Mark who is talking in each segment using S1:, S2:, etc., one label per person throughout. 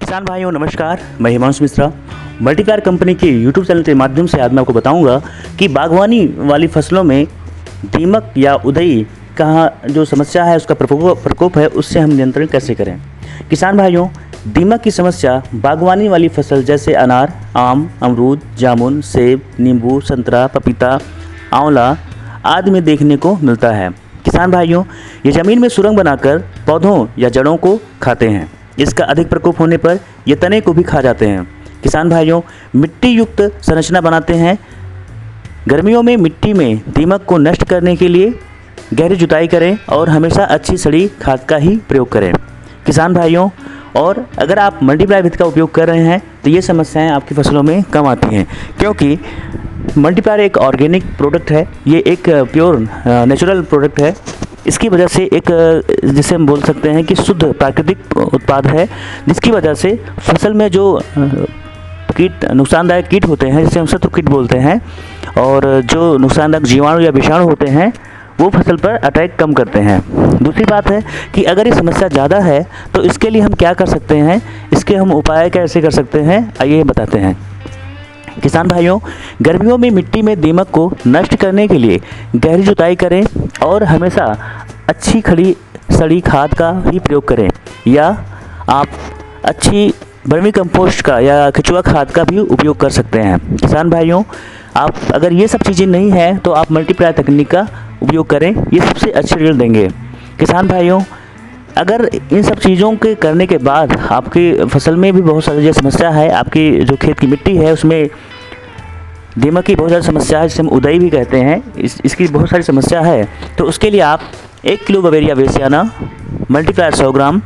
S1: किसान भाइयों नमस्कार, मैं हिमांशु मिश्रा मल्टीप्लायर कंपनी के यूट्यूब चैनल के माध्यम से आज मैं आपको बताऊंगा कि बागवानी वाली फसलों में दीमक या उधई का जो समस्या है उसका प्रकोप है उससे हम नियंत्रण कैसे करें। किसान भाइयों, दीमक की समस्या बागवानी वाली फसल जैसे अनार, आम, अमरूद, जामुन, सेब, नींबू, संतरा, पपीता, आंवला आदि में देखने को मिलता है। किसान भाइयों, ये ज़मीन में सुरंग बनाकर पौधों या जड़ों को खाते हैं। इसका अधिक प्रकोप होने पर ये तने को भी खा जाते हैं। किसान भाइयों, मिट्टी युक्त संरचना बनाते हैं। गर्मियों में मिट्टी में दीमक को नष्ट करने के लिए गहरी जुताई करें और हमेशा अच्छी सड़ी खाद का ही प्रयोग करें। किसान भाइयों, और अगर आप मल्टीप्लायर विधि का उपयोग कर रहे हैं तो ये समस्याएं आपकी फसलों में कम आती हैं, क्योंकि मल्टीप्लायर एक ऑर्गेनिक प्रोडक्ट है। ये एक प्योर नेचुरल प्रोडक्ट है। इसकी वजह से एक जिसे हम बोल सकते हैं कि शुद्ध प्राकृतिक उत्पाद है, जिसकी वजह से फसल में जो कीट नुकसानदायक कीट होते हैं जिसे हम शत्रु कीट बोलते हैं, और जो नुकसानदायक जीवाणु या विषाणु होते हैं वो फसल पर अटैक कम करते हैं। दूसरी बात है कि अगर ये समस्या ज़्यादा है तो इसके लिए हम क्या कर सकते हैं, इसके हम उपाय कैसे कर सकते हैं, आइए बताते हैं। किसान भाइयों, गर्मियों में मिट्टी में दीमक को नष्ट करने के लिए गहरी जुताई करें और हमेशा अच्छी खड़ी सड़ी खाद का ही प्रयोग करें, या आप अच्छी वर्मी कंपोस्ट का या केचुआ खाद का भी उपयोग कर सकते हैं। किसान भाइयों, आप अगर ये सब चीज़ें नहीं हैं तो आप मल्टीप्लायर तकनीक का उपयोग करें, ये सबसे अच्छे रिजल्ट देंगे। किसान भाइयों, अगर इन सब चीज़ों के करने के बाद आपकी फसल में भी बहुत सारी समस्या है, आपकी जो खेत की मिट्टी है उसमें दीमक की बहुत सारी समस्या है जिसे हम उधई भी कहते हैं, इसकी बहुत सारी समस्या है, तो उसके लिए आप 1 किलो बवेरिया बेसियाना मल्टीप्लायर 100 ग्राम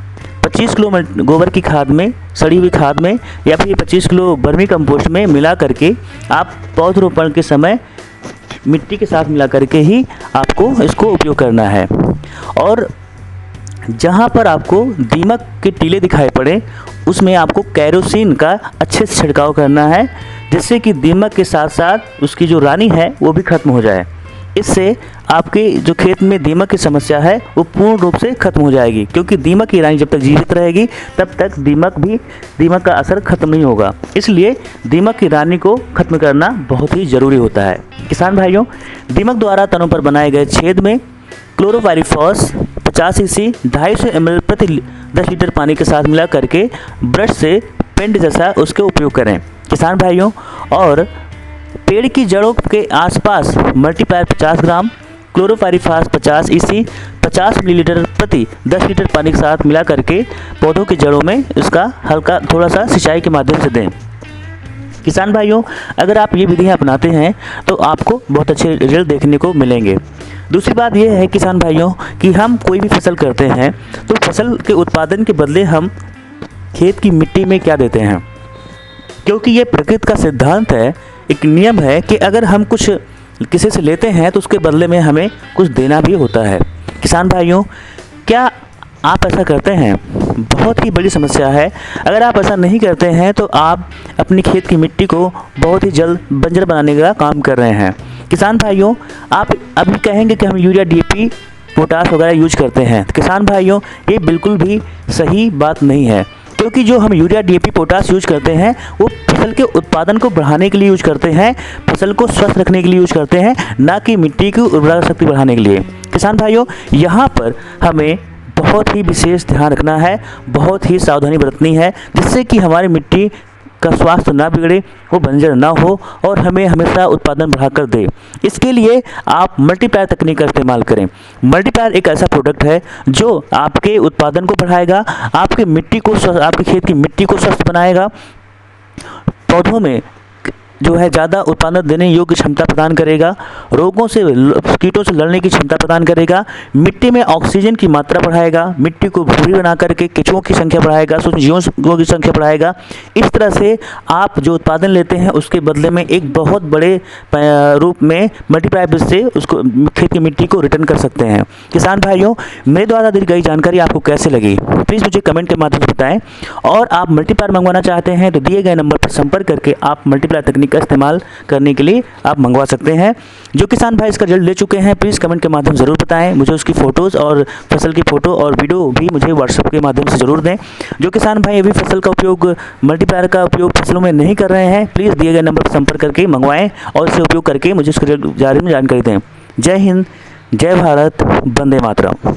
S1: 25 किलो गोबर की खाद में, सड़ी हुई खाद में, या फिर 25 किलो वर्मी कंपोस्ट में मिला करके आप पौधरोपण के समय मिट्टी के साथ मिला करके ही आपको इसको उपयोग करना है। और जहाँ पर आपको दीमक के टीले दिखाई पड़े उसमें आपको कैरोसिन का अच्छे से छिड़काव करना है, जिससे कि दीमक के साथ साथ उसकी जो रानी है वो भी खत्म हो जाए। इससे आपके जो खेत में दीमक की समस्या है वो पूर्ण रूप से खत्म हो जाएगी, क्योंकि दीमक की रानी जब तक जीवित रहेगी तब तक दीमक का असर खत्म नहीं होगा। इसलिए दीमक की रानी को खत्म करना बहुत ही ज़रूरी होता है। किसान भाइयों, दीमक द्वारा तनों पर बनाए गए छेद में क्लोरोपाइरीफॉस 50 cc 250 ml प्रति 10 लीटर पानी के साथ मिला करके ब्रश से पेंट जैसा उसके उपयोग करें। किसान भाइयों, और पेड़ की जड़ों के आसपास मल्टीप्लायर 50 ग्राम, क्लोरोपाइरीफॉस 50 EC 50 मिलीलीटर प्रति 10 लीटर पानी के साथ मिला करके पौधों की जड़ों में इसका हल्का थोड़ा सा सिंचाई के माध्यम से दें। किसान भाइयों, अगर आप ये विधियाँ अपनाते हैं तो आपको बहुत अच्छे रिजल्ट देखने को मिलेंगे। दूसरी बात यह है किसान भाइयों कि हम कोई भी फसल करते हैं तो फसल के उत्पादन के बदले हम खेत की मिट्टी में क्या देते हैं, क्योंकि ये प्रकृति का सिद्धांत है, एक नियम है कि अगर हम कुछ किसी से लेते हैं तो उसके बदले में हमें कुछ देना भी होता है। किसान भाइयों, क्या आप ऐसा करते हैं? बहुत ही बड़ी समस्या है। अगर आप ऐसा नहीं करते हैं तो आप अपनी खेत की मिट्टी को बहुत ही जल्द बंजर बनाने का काम कर रहे हैं। किसान भाइयों, आप अभी कहेंगे कि हम यूरिया, DAP, पोटास वगैरह यूज करते हैं। किसान भाइयों, ये बिल्कुल भी सही बात नहीं है, क्योंकि जो हम यूरिया, DAP, पोटास यूज करते हैं वो फसल के उत्पादन को बढ़ाने के लिए यूज करते हैं, फसल को स्वस्थ रखने के लिए यूज करते हैं, ना कि मिट्टी की उर्वरक शक्ति बढ़ाने के लिए। किसान भाइयों, यहाँ पर हमें बहुत ही विशेष ध्यान रखना है, बहुत ही सावधानी बरतनी है, जिससे कि हमारी मिट्टी का स्वास्थ्य ना बिगड़े, वो बंजर ना हो और हमें हमेशा उत्पादन बढ़ाकर दे। इसके लिए आप मल्टीप्लायर तकनीक का इस्तेमाल करें। मल्टीप्लायर एक ऐसा प्रोडक्ट है जो आपके उत्पादन को बढ़ाएगा, आपकी खेत की मिट्टी को स्वस्थ बनाएगा, पौधों में जो है ज़्यादा उत्पादन देने योग्य क्षमता प्रदान करेगा, रोगों से कीटों से लड़ने की क्षमता प्रदान करेगा, मिट्टी में ऑक्सीजन की मात्रा बढ़ाएगा, मिट्टी को भूरी बना करके केंचुओं की संख्या बढ़ाएगा, सूक्ष्म जीवों की संख्या बढ़ाएगा। इस तरह से आप जो उत्पादन लेते हैं उसके बदले में एक बहुत बड़े रूप में मल्टीप्लायर से उसको खेत की मिट्टी को रिटर्न कर सकते हैं। किसान भाइयों, मेरे द्वारा दी गई जानकारी आपको कैसे लगी प्लीज़ मुझे कमेंट के माध्यम से बताएं, और आप मल्टीप्लायर मंगवाना चाहते हैं तो दिए गए नंबर पर संपर्क करके आप मल्टीप्लायर तकनीक का इस्तेमाल करने के लिए आप मंगवा सकते हैं। जो किसान भाई इसका रिजल्ट ले चुके हैं प्लीज़ कमेंट के माध्यम से ज़रूर बताएं मुझे, उसकी फ़ोटोज़ और फसल की फ़ोटो और वीडियो भी मुझे व्हाट्सएप के माध्यम से ज़रूर दें। जो किसान भाई अभी फसल का उपयोग, मल्टीप्लायर का उपयोग फसलों में नहीं कर रहे हैं, प्लीज़ दिए गए नंबर पर संपर्क करके मंगवाएं और इसे उपयोग करके मुझे उसके बारे में जानकारी दें। जय हिंद, जय भारत, वंदे मातरम।